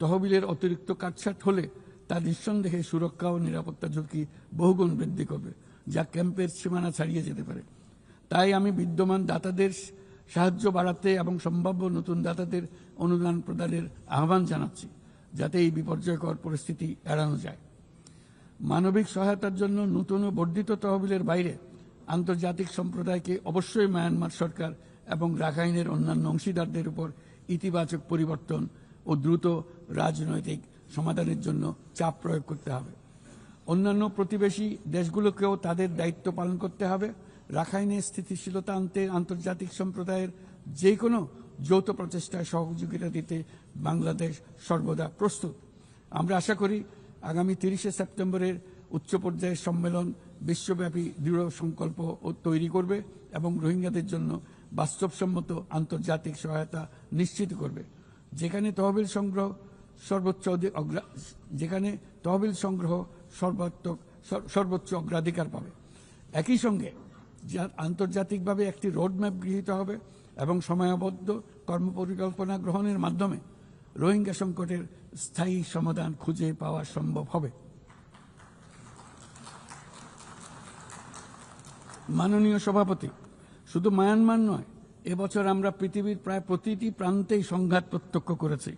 তহবিলের অতিরিক্ত কাটছাট হলে তা নিঃসন্দেহে সুরক্ষা ও নিরাপত্তা ঝুঁকি বহুগুণ বৃদ্ধি করবে, যা ক্যাম্পের সীমানা ছাড়িয়ে যেতে পারে। তাই আমি বিদ্যমান দাতাদের সাহায্য বাড়াতে এবং সম্ভাব্য নতুন দাতাদের অনুদান প্রদানের আহ্বান জানাচ্ছি, যাতে এই বিপর্যয়কর পরিস্থিতি এড়ানো যায়। মানবিক সহায়তার জন্য নতুন ও বর্ধিত তহবিলের বাইরে আন্তর্জাতিক সম্প্রদায়কে অবশ্যই মায়ানমার সরকার এবং রাখাইনের অন্যান্য অংশীদারদের উপর ইতিবাচক পরিবর্তন ও দ্রুত রাজনৈতিক সমাধানের জন্য চাপ প্রয়োগ করতে হবে। অন্যান্য প্রতিবেশী দেশগুলোকেও তাদের দায়িত্ব পালন করতে হবে। রাখাইনে স্থিতিশীলতা আনতে আন্তর্জাতিক সম্প্রদায়ের যে কোনো যৌথ প্রচেষ্টায় সহযোগিতা দিতে বাংলাদেশ সর্বদা প্রস্তুত। আমরা আশা করি আগামী 30শে সেপ্টেম্বরের উচ্চ পর্যায়ের সম্মেলন বিশ্বব্যাপী দৃঢ় সংকল্প তৈরি করবে এবং রোহিঙ্গাদের জন্য বাস্তবসম্মত আন্তর্জাতিক সহায়তা নিশ্চিত করবে, যেখানে তহবিল সংগ্রহ সর্বোচ্চ অগ্রাধিকার পাবে। একই সঙ্গে আন্তর্জাতিকভাবে একটি রোডম্যাপ গৃহীত হবে এবং সময়াবদ্ধ কর্মপরিকল্পনা গ্রহণের মাধ্যমে রোহিঙ্গা সংকটের স্থায়ী সমাধান খুঁজে পাওয়া সম্ভব হবে। মাননীয় সভাপতি, শুধু মায়ানমার নয়, এবছর আমরা পৃথিবীর প্রায় প্রতিটি প্রান্তেই সংঘাত প্রত্যক্ষ করেছি।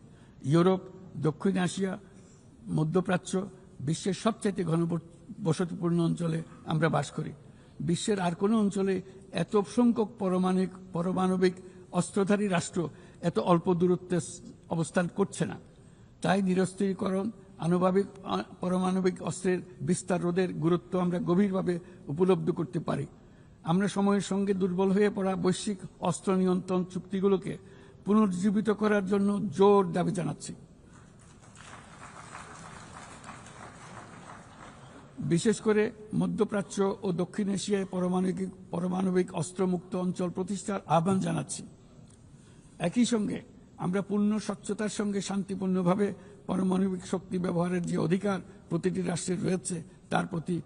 ইউরোপ, দক্ষিণ এশিয়া, মধ্যপ্রাচ্য, বিশ্বের সবচেয়ে ঘনবসতিপূর্ণ অঞ্চলে আমরা বাস করি। বিশ্বের আর কোনো অঞ্চলে এত সংখ্যক পারমাণবিক অস্ত্রধারী রাষ্ট্র এত অল্প দূরত্বে অবস্থান করছে না। তাই নিরস্ত্রীকরণ, পারমাণবিক অস্ত্রের বিস্তার রোধের গুরুত্ব আমরা গভীরভাবে উপলব্ধি করতে পারি। আমরা সময়ের সঙ্গে দুর্বল হয়ে পড়া বৈশ্বিক অস্ত্র নিয়ন্ত্রণ চুক্তিগুলোকে পুনর্জীবিত করার জন্য জোর দাবি জানাচ্ছি। বিশেষ করে মধ্যপ্রাচ্য ও দক্ষিণ এশিয়ায় পারমাণবিক অস্ত্রমুক্ত অঞ্চল প্রতিষ্ঠার আহ্বান জানাচ্ছি। একই সঙ্গে আমরা পূর্ণ স্বচ্ছতার সঙ্গে শান্তিপূর্ণভাবে পারমাণবিক শক্তি ব্যবহারের যে অধিকার প্রতিটি রাষ্ট্রের রয়েছে তার প্রতি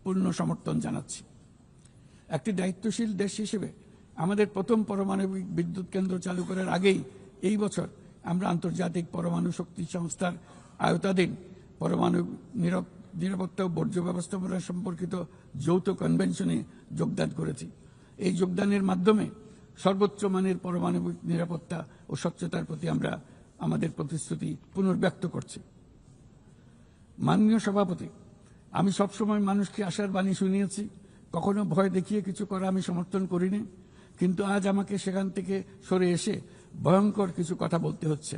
পূর্ণ সমর্থন জানাচ্ছি। একটি দায়িত্বশীল দেশ হিসেবে আমাদের প্রথম পারমাণবিক বিদ্যুৎ কেন্দ্র চালু করার আগেই এই বছর আমরা আন্তর্জাতিক পরমাণু শক্তি সংস্থার আওতাধীন পরমাণু নিরাপত্তা ও বর্জ্য ব্যবস্থাপনা সম্পর্কিত যৌথ কনভেনশনে যোগদান করেছি। এই যোগদানের মাধ্যমে সর্বোচ্চ মানের পারমাণবিক নিরাপত্তা ও স্বচ্ছতার প্রতি আমরা আমাদের প্রতিশ্রুতি পুনর্ব্যক্ত করছি। মাননীয় সভাপতি, আমি সবসময় মানুষকে আশার বাণী শুনিয়েছি, কখনো ভয় দেখিয়ে কিছু করা আমি সমর্থন করিনি, কিন্তু আজ আমাকে সেখান থেকে সরে এসে ভয়ঙ্কর কিছু কথা বলতে হচ্ছে।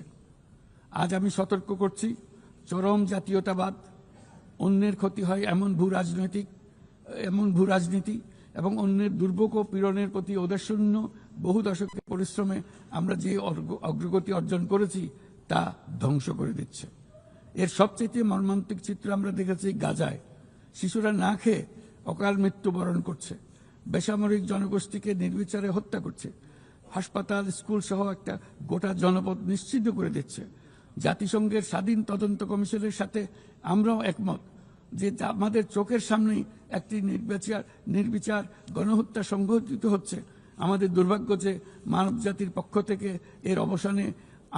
আজ আমি সতর্ক করছি, চরম জাতীয়তাবাদ, অন্যের ক্ষতি হয় এমন ভূ রাজনীতি এবং অন্যের দুর্ভোগ ও পীড়নের প্রতি ঔদাসীন্য বহু দশকের পরিশ্রমে আমরা যে অগ্রগতি অর্জন করেছি তা ধ্বংস করে দিচ্ছে। এর সবচেয়ে মর্মান্তিক চিত্র আমরা দেখেছি গাজায়। শিশুরা না খেয়ে অকাল মৃত্যুবরণ করছে, বেসামরিক জনগোষ্ঠীকে নির্বিচারে হত্যা করছে, হাসপাতাল, স্কুল সহ একটা গোটা জনপদ নিশ্চিহ্ন করে দিচ্ছে। জাতিসংঘের স্বাধীন তদন্ত কমিশনের সাথে আমরাও একমত যে আমাদের চোখের সামনেই একটি নির্বিচার গণহত্যা সংঘটিত হচ্ছে। আমাদের দুর্ভাগ্য যে মানব জাতির পক্ষ থেকে এর অবসানে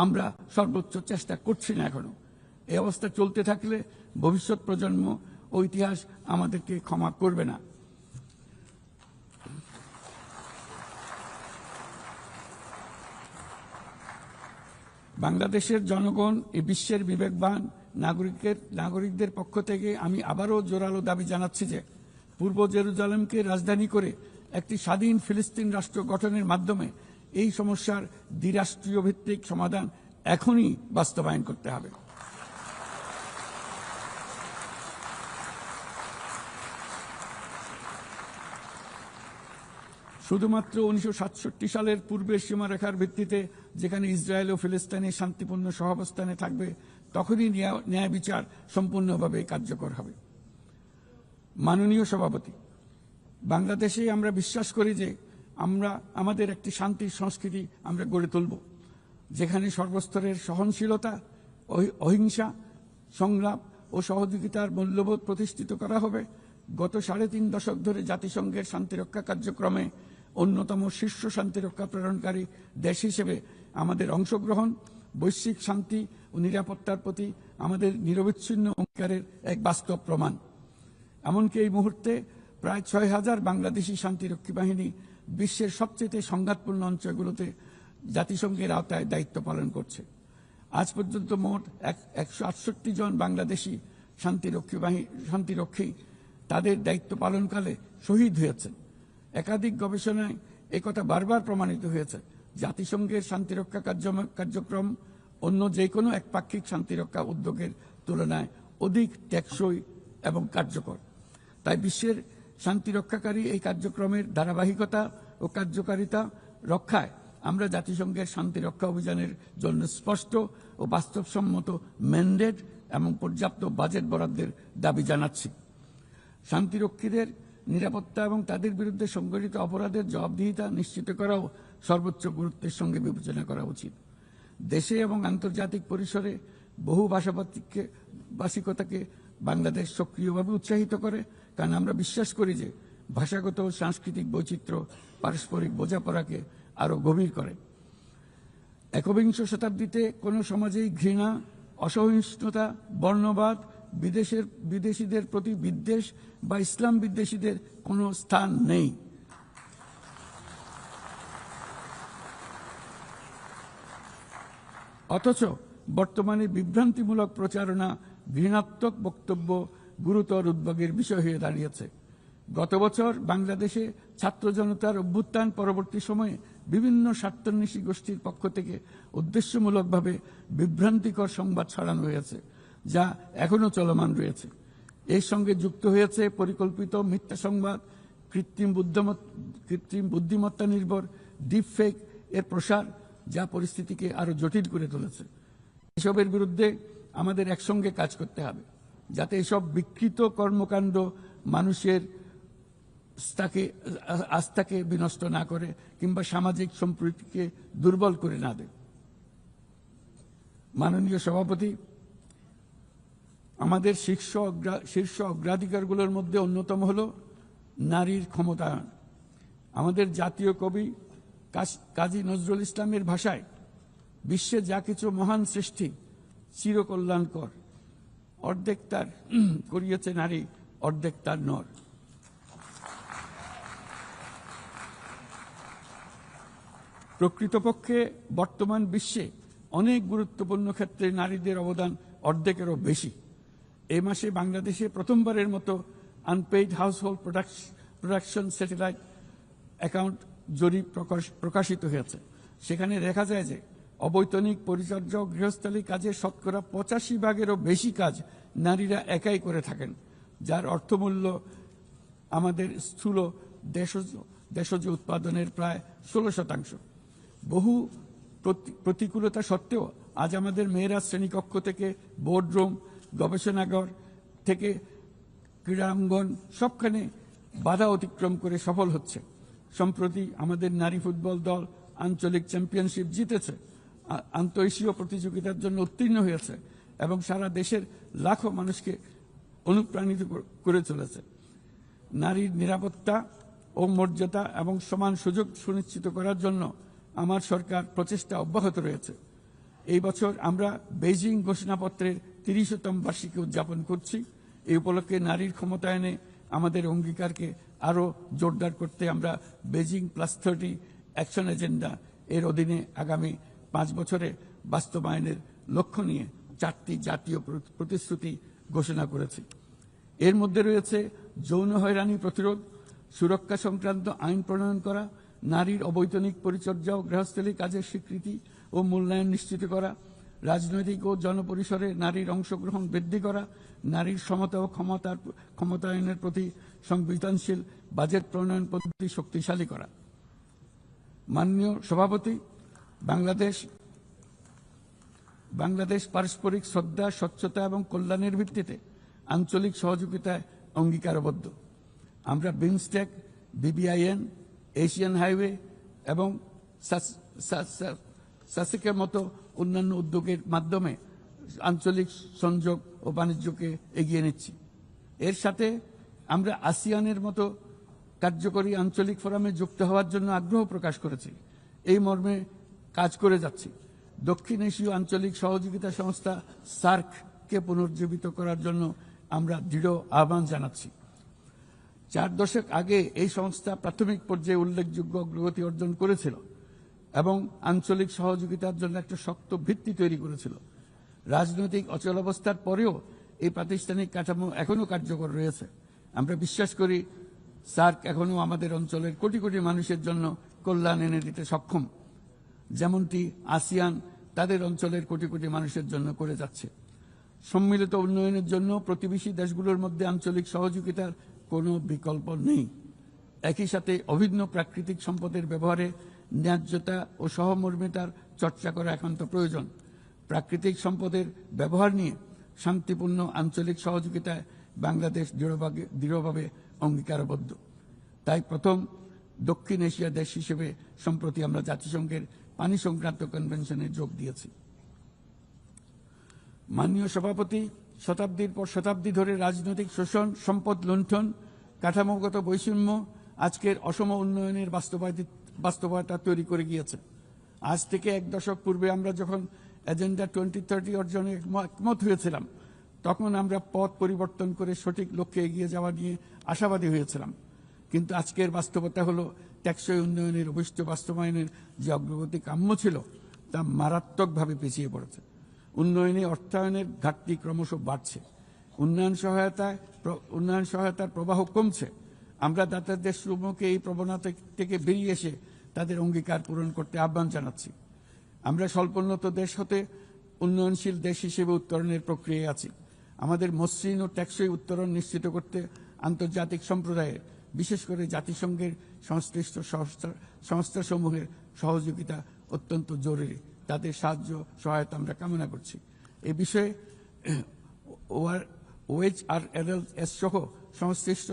আমরা সর্বোচ্চ চেষ্টা করছি না এখনো। এই অবস্থা চলতে থাকলে ভবিষ্যৎ প্রজন্ম ও ইতিহাস আমাদেরকে ক্ষমা করবে না। বাংলাদেশের জনগণ এই বিশ্বের বিবেকবান নাগরিকদের পক্ষ থেকে আমি আবারও জোরালো দাবি জানাচ্ছি যে পূর্ব জেরুজালেমকে রাজধানী করে একটি স্বাধীন ফিলিস্তিন রাষ্ট্র গঠনের মাধ্যমে এই সমস্যার দ্বিরাষ্ট্রীয় ভিত্তিক সমাধান এখনই বাস্তবায়ন করতে হবে। শুধুমাত্র 1967 সালের পূর্বের সীমারেখার ভিত্তিতে যেখানে ইসরায়েল ও ফিলিস্তিনি শান্তিপূর্ণ সহাবস্থানে থাকবে তখনই ন্যায় বিচার সম্পূর্ণভাবে কার্যকর হবে। মাননীয় সভাপতি, বাংলাদেশে আমরা বিশ্বাস করি যে আমাদের একটি শান্তির সংস্কৃতি আমরা গড়ে তুলব, যেখানে সর্বস্তরের সহনশীলতা, অহিংসা, সংলাপ ও সহযোগিতার মূল্যবোধ প্রতিষ্ঠিত করা হবে। গত 3.5 দশক ধরে জাতিসংঘের শান্তিরক্ষা কার্যক্রমে অন্যতম শীর্ষ শান্তিরক্ষা প্রেরণকারী দেশ হিসেবে আমাদের অংশগ্রহণ বৈশ্বিক শান্তি ও নিরাপত্তার প্রতি আমাদের নিরবিচ্ছিন্ন অঙ্গীকারের এক বাস্তব প্রমাণ। এমনকি এই মুহূর্তে প্রায় 6,000 বাংলাদেশি শান্তিরক্ষী বাহিনী বিশ্বের সবচেয়ে সংঘাতপূর্ণ অঞ্চলগুলোতে জাতিসংঘের আওতায় দায়িত্ব পালন করছে। আজ পর্যন্ত মোট 168 জন বাংলাদেশি শান্তিরক্ষী তাদের দায়িত্ব পালনকালে শহীদ হয়েছেন। একাধিক গবেষণায় একথা বারবার প্রমাণিত হয়েছে। জাতিসংঘের শান্তিরক্ষা কার্যক্রম অন্য যে কোনো একপাক্ষিক শান্তিরক্ষা উদ্যোগের তুলনায় অধিক টেকসই এবং কার্যকর। তাই বিশ্বের শান্তিরক্ষাকারী এই কার্যক্রমের ধারাবাহিকতা ও কার্যকারিতা রক্ষায় আমরা জাতিসংঘের শান্তিরক্ষা অভিযানের জন্য স্পষ্ট ও বাস্তবসম্মত ম্যান্ডেট এবং পর্যাপ্ত বাজেট বরাদ্দের দাবি জানাচ্ছি। শান্তিরক্ষীদের নিরাপত্তা এবং তাদের বিরুদ্ধে সংঘটিত অপরাধের জবাবদিহিতা নিশ্চিত করাও সর্বোচ্চ গুরুত্বের সঙ্গে বিবেচনা করা উচিত। দেশে এবং আন্তর্জাতিক পরিসরে বহু ভাষিকতাকে বাংলাদেশ সক্রিয়ভাবে উৎসাহিত করে, কারণ আমরা বিশ্বাস করি যে ভাষাগত ও সাংস্কৃতিক বৈচিত্র্য পারস্পরিক বোঝাপড়াকে আরও গভীর করে। একবিংশ শতাব্দীতে কোনো সমাজেই ঘৃণা, অসহিষ্ণুতা, বর্ণবাদ, বিদেশিদের প্রতি বিদ্বেষ বা ইসলাম বিদ্বেষীদের কোনো স্থান নেই। অথচ বর্তমানে বিভ্রান্তিমূলক প্রচারণা, ঘৃণাত্মক বক্তব্য গুরুতর উদ্বেগের বিষয় হয়ে দাঁড়িয়েছে। গত বছর বাংলাদেশে ছাত্র জনতার অভ্যুত্থান পরবর্তী সময়ে বিভিন্ন স্বার্থান্বেষী গোষ্ঠীর পক্ষ থেকে উদ্দেশ্যমূলকভাবে বিভ্রান্তিকর সংবাদ ছড়ানো হয়েছে, যা এখনো চলমান রয়েছে। এর সঙ্গে যুক্ত হয়েছে পরিকল্পিত মিথ্যা সংবাদ, কৃত্রিম বুদ্ধিমত্তা নির্ভর ডিপফেক এর প্রসার, যা পরিস্থিতিকে আরো জটিল করে তুলেছে। এসবের বিরুদ্ধে আমাদের একসঙ্গে কাজ করতে হবে, যাতে এসব বিকৃত কর্মকাণ্ড মানুষের আস্থাকে বিনষ্ট না করে কিংবা সামাজিক সম্প্রীতিকে দুর্বল করে না দেয়। মাননীয় সভাপতি, আমাদের শীর্ষ অগ্রাধিকারগুলোর মধ্যে অন্যতম হল নারীর ক্ষমতায়ন। আমাদের জাতীয় কবি কাজী নজরুল ইসলামের ভাষায়, বিশ্বে যা কিছু মহান সৃষ্টি চিরকল্যাণকর, অর্ধেক তার করিয়েছে নারী, অর্ধেক তার নর। প্রকৃতপক্ষে বর্তমান বিশ্বে অনেক গুরুত্বপূর্ণ ক্ষেত্রে নারীদের অবদান অর্ধেকেরও বেশি। এই মাসে বাংলাদেশে প্রথমবারের মতো unpaid household production satellite account জরিপ প্রকাশিত হয়েছে। সেখানে দেখা যায় যে অবৈতনিক পরিচর্যা ও গৃহস্থালী কাজে শতকরা 85%-এরও বেশি কাজ নারীরা একাই করে থাকেন, যার অর্থমূল্য আমাদের স্থূল দেশজ উৎপাদনের প্রায় 16%। বহু প্রতিকূলতা সত্ত্বেও আজ আমাদের মেয়েরা শ্রেণীকক্ষ থেকে বোর্ডরুম, গবেষণাগার থেকে ক্রীড়াঙ্গন সবখানে বাধা অতিক্রম করে সফল হচ্ছে। সম্প্রতি আমাদের নারী ফুটবল দল আঞ্চলিক চ্যাম্পিয়নশিপ জিতেছে, আন্তঃএশীয় প্রতিযোগিতার জন্য উত্তীর্ণ হয়েছে এবং সারা দেশের লাখো মানুষকে অনুপ্রাণিত করে চলেছে। নারীর নিরাপত্তা ও মর্যাদা এবং সমান সুযোগ সুনিশ্চিত করার জন্য আমার সরকার প্রচেষ্টা অব্যাহত রয়েছে। এই বছর আমরা বেইজিং ঘোষণাপত্রের 30তম বার্ষিকী উদযাপন করছি। এই উপলক্ষে নারীর ক্ষমতায়নে আমাদের অঙ্গীকারকে আরও জোরদার করতে আমরা বেইজিং +30 অ্যাকশন এজেন্ডা এর অধীনে আগামী 5 বছরে বাস্তবায়নের লক্ষ্য নিয়ে 4টি জাতীয় প্রতিশ্রুতি ঘোষণা করেছি। এর মধ্যে রয়েছে যৌন হয়রানি প্রতিরোধ, সুরক্ষা সংক্রান্ত আইন প্রণয়ন করা, নারীর অবৈতনিক পরিচর্যা ও গৃহস্থলী কাজের স্বীকৃতি ও মূল্যায়ন নিশ্চিত করা, রাজনৈতিক ও জনপরিসরে নারীর অংশগ্রহণ বৃদ্ধি করা, নারীর সমতা ও ক্ষমতায়নের প্রতি সংবেদনশীল বাজেট প্রণয়ন পদ্ধতি শক্তিশালী করা। মাননীয় সভাপতি, বাংলাদেশ পারস্পরিক শ্রদ্ধা, স্বচ্ছতা এবং কল্যাণের ভিত্তিতে আঞ্চলিক সহযোগিতায় অঙ্গীকারবদ্ধ। আমরা বিমস্টেক, BBIN, এশিয়ান হাইওয়ে এবং সাসেকের মতো অন্যান্য উদ্যোগের মাধ্যমে আঞ্চলিক সংযোগ ও বাণিজ্যকে এগিয়ে নিচ্ছি। এর সাথে আমরা আসিয়ানের মতো কার্যকরী আঞ্চলিক ফোরামে যুক্ত হওয়ার জন্য আগ্রহ প্রকাশ করেছি। এই মর্মে কাজ করে যাচ্ছি। দক্ষিণ এশীয় আঞ্চলিক সহযোগিতা সংস্থা SAARC-কে পুনর্জীবিত করার জন্য আমরা দৃঢ় আহ্বান জানাচ্ছি। 4 দশক আগে এই সংস্থা প্রাথমিক পর্যায়ে উল্লেখযোগ্য অগ্রগতি অর্জন করেছিল এবং আঞ্চলিক সহযোগিতার জন্য একটা শক্ত ভিত্তি তৈরি করেছিল। রাজনৈতিক অচলাবস্থার পরেও এই প্রাতিষ্ঠানিক কাঠামো এখনও কার্যকর রয়েছে। আমরা বিশ্বাস করি SAARC এখনও আমাদের অঞ্চলের কোটি কোটি মানুষের জন্য কল্যাণ এনে দিতে সক্ষম, যেমনটি আসিয়ান তাদের অঞ্চলের কোটি কোটি মানুষের জন্য করে যাচ্ছে। সম্মিলিত উন্নয়নের জন্য প্রতিবেশী দেশগুলোর মধ্যে আঞ্চলিক সহযোগিতার কোনো বিকল্প নেই। একই সাথে অভিন্ন প্রাকৃতিক সম্পদের ব্যবহারে ন্যায্যতা ও সহমর্মিতার চর্চা করা একান্ত প্রয়োজন। প্রাকৃতিক সম্পদের ব্যবহার নিয়ে শান্তিপূর্ণ আঞ্চলিক সহযোগিতায় বাংলাদেশ দৃঢ়ভাবে অঙ্গীকারবদ্ধ। তাই প্রথম দক্ষিণ এশিয়া দেশ হিসেবে সম্প্রতি আমরা জাতিসংঘের পানি সংক্রান্ত কনভেনশনে যোগ দিয়েছি। মাননীয় সভাপতি, শতাব্দীর পর শতাব্দী ধরে রাজনৈতিক শোষণ, সম্পদ লুণ্ঠন, কাঠামোগত বৈষম্য আজকের অসম উন্নয়নের বাস্তবতা তৈরি করে গিয়েছে। আজ থেকে 1 দশক পূর্বে আমরা যখন এজেন্ডা 2030 অর্জনে একমত হয়েছিলাম, তখন আমরা পথ পরিবর্তন করে সঠিক লক্ষ্যে এগিয়ে যাওয়া নিয়ে আশাবাদী হয়েছিলাম। কিন্তু আজকের বাস্তবতা হলো টেকসই উন্নয়নের অভিষ্ট বাস্তবায়নের যে অগ্রগতি কাম্য ছিল তা মারাত্মকভাবে পিছিয়ে পড়েছে। উন্নয়নে অর্থায়নের ঘাটতি ক্রমশ বাড়ছে। উন্নয়ন সহায়তার প্রবাহ কমছে। আমরা দাতাদের সমূহকে এই প্রবণতা থেকে বেরিয়ে এসে তাদের অঙ্গীকার পূরণ করতে আহ্বান জানাচ্ছি। আমরা স্বল্পোন্নত দেশ হতে উন্নয়নশীল দেশ হিসেবে উত্তরণের প্রক্রিয়ায় আছি। আমাদের মসৃণ ও টেকসই উত্তরণ নিশ্চিত করতে আন্তর্জাতিক সম্প্রদায়ের, বিশেষ করে জাতিসংঘের সংশ্লিষ্ট সংস্থাসমূহের সহযোগিতা অত্যন্ত জরুরি। তাদের সহায়তা আমরা কামনা করছি। এই বিষয়ে OHRLS সহ সংশ্লিষ্ট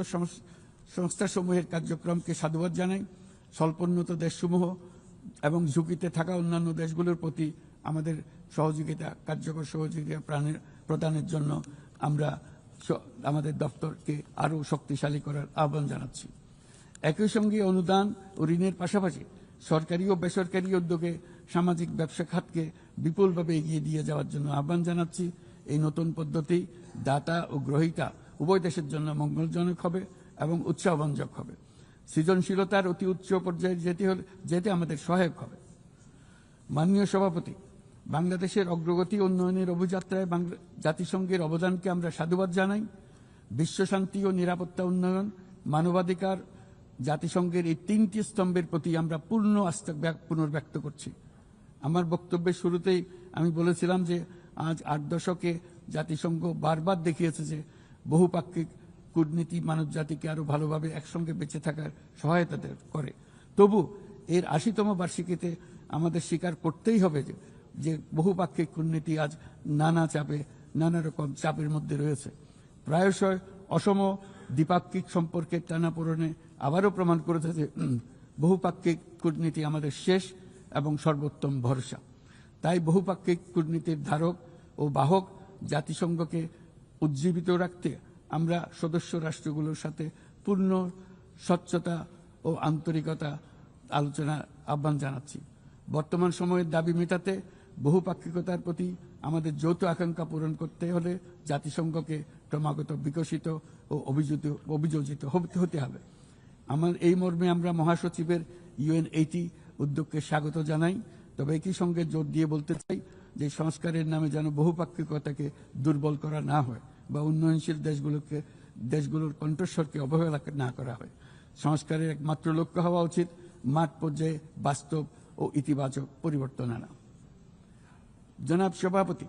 সংস্থাসমূহের কার্যক্রমকে সাধুবাদ জানাই। স্বল্পোন্নত দেশসমূহ এবং ঝুঁকিতে থাকা অন্যান্য দেশগুলোর প্রতি আমাদের কার্যকর সহযোগিতা প্রদানের জন্য আমরা আমাদের দপ্তরকে আরও শক্তিশালী করার আহ্বান জানাচ্ছি। একই সঙ্গে অনুদান ও ঋণের পাশাপাশি সরকারি ও বেসরকারি উদ্যোগে সামাজিক ব্যবসা খাতকে বিপুলভাবে এগিয়ে দিয়ে যাওয়ার জন্য আহ্বান জানাচ্ছি। এই নতুন পদ্ধতি দাতা ও গ্রহীতা উভয় দেশের জন্য মঙ্গলজনক হবে এবং উৎসাহব্যঞ্জক হবে। সৃজনশীলতার অতি উচ্চ পর্যায়ে যেতে আমাদের সহায়ক হবে। মাননীয় সভাপতি, বাংলাদেশের অগ্রগতি উন্নয়নের অভিযাত্রায় জাতিসংঘের অবদানকে আমরা সাধুবাদ জানাই। বিশ্বশান্তি ও নিরাপত্তা উন্নয়ন, মানবাধিকার, জাতিসংঘের এই 3টি স্তম্ভের প্রতি আমরা পূর্ণ আস্থা পুনর্ব্যক্ত করছি। আমার বক্তব্যের শুরুতেই আমি বলেছিলাম যে আজ 8 দশকে জাতিসংঘ বারবার দেখিয়েছে যে বহুপাক্ষিক কূটনীতি মানব জাতিকে আরো ভালোভাবে একসঙ্গে বেঁচে থাকার সহায়তা করে। তবু এর ৮০তম বার্ষিকীতে আমাদের স্বীকার করতেই হবে যে বহুপাক্ষিক কূটনীতি আজ নানা চাপে, নানা রকম চাপের মধ্যে রয়েছে। প্রায়শই অসম দ্বিপাক্ষিক সম্পর্কের টানাপোড়েনে আবারও প্রমাণ করেছে যে বহুপাক্ষিক কূটনীতি আমাদের শেষ এবং সর্বোত্তম ভরসা। তাই বহুপাক্ষিক কূটনীতির ধারক ও বাহক জাতিসংঘকে উজ্জীবিত রাখতে আমরা সদস্য রাষ্ট্রগুলোর সাথে পূর্ণ স্বচ্ছতা ও আন্তরিকতা আলোচনার আহ্বান জানাচ্ছি। বর্তমান সময়ের দাবি মেটাতে বহুপাক্ষিকতার প্রতি আমাদের যৌথ আকাঙ্ক্ষা পূরণ করতে হলে জাতিসংঘকে ক্রমাগত বিকশিত ও অভিযোজিত হতে হবে। এই মর্মে আমরা মহাসচিবের UN80 উদ্যোগকে স্বাগত জানাই। তবে একই সঙ্গে জোর দিয়ে বলতে চাই যে সংস্কারের নামে যেন বহুপাক্ষিকতাকে দুর্বল করা না হয় বা উন্নয়নশীল দেশগুলোর কণ্ঠস্বরকে অবহেলা না করা হয়। সংস্কারের একমাত্র লক্ষ্য হওয়া উচিত মাঠ পর্যায়ে বাস্তব ও ইতিবাচক পরিবর্তন আনা। জনাব সভাপতি,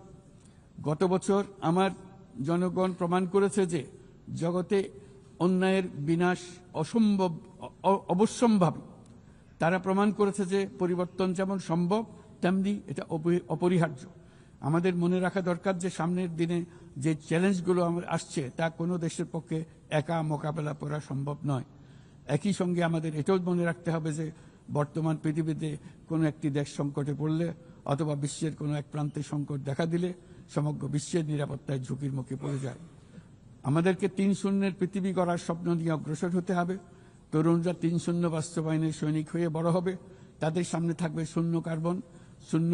গত বছর আমার জনগণ প্রমাণ করেছে যে জগতে অন্যায়ের বিনাশ অবশ্যম্ভাবী। তারা প্রমাণ করেছে যে পরিবর্তন যেমন সম্ভব তেমনি এটা অপরিহার্য। আমাদের মনে রাখা দরকার যে সামনের দিনে যে চ্যালেঞ্জগুলো আসছে তা কোনো দেশের পক্ষে একা মোকাবেলা করা সম্ভব নয়। একই সঙ্গে আমাদের এটাও মনে রাখতে হবে যে বর্তমান পৃথিবীতে কোনো একটি দেশ সংকটে পড়লে অথবা বিশ্বের কোনো এক প্রান্তে সংকট দেখা দিলে সমগ্র বিশ্বের নিরাপত্তায় ঝুঁকির মুখে পড়ে যায়। আমাদেরকে ৩-০ পৃথিবী গড়ার স্বপ্ন নিয়ে অগ্রসর হতে হবে। তরুণরা ৩-০ বাস্তবায়নের সৈনিক হয়ে বড় হবে। তাদের সামনে থাকবে শূন্য কার্বন, শূন্য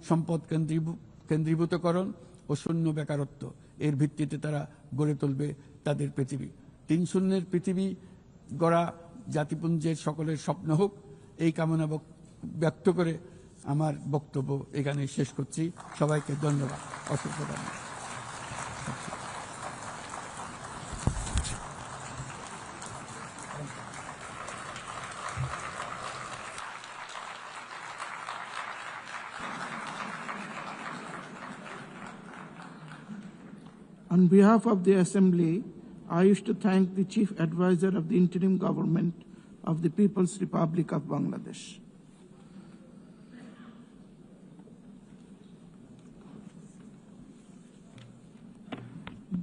সম্পদ কেন্দ্রীভূতকরণ ও শূন্য বেকারত্ব। এর ভিত্তিতে তারা গড়ে তুলবে তাদের পৃথিবী। ৩-০ পৃথিবী গড়া জাতিপুঞ্জের সকলের স্বপ্ন হোক, এই কামনা ব্যক্ত করে আমার বক্তব্য এখানে শেষ করছি। সবাইকে ধন্যবাদ, অসংখ্য ধন্যবাদ। On behalf of the Assembly, I wish to thank the Chief Advisor of the Interim Government of the People's Republic of Bangladesh.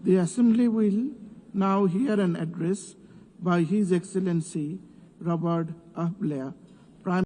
The Assembly will now hear an address by His Excellency Robert Blair,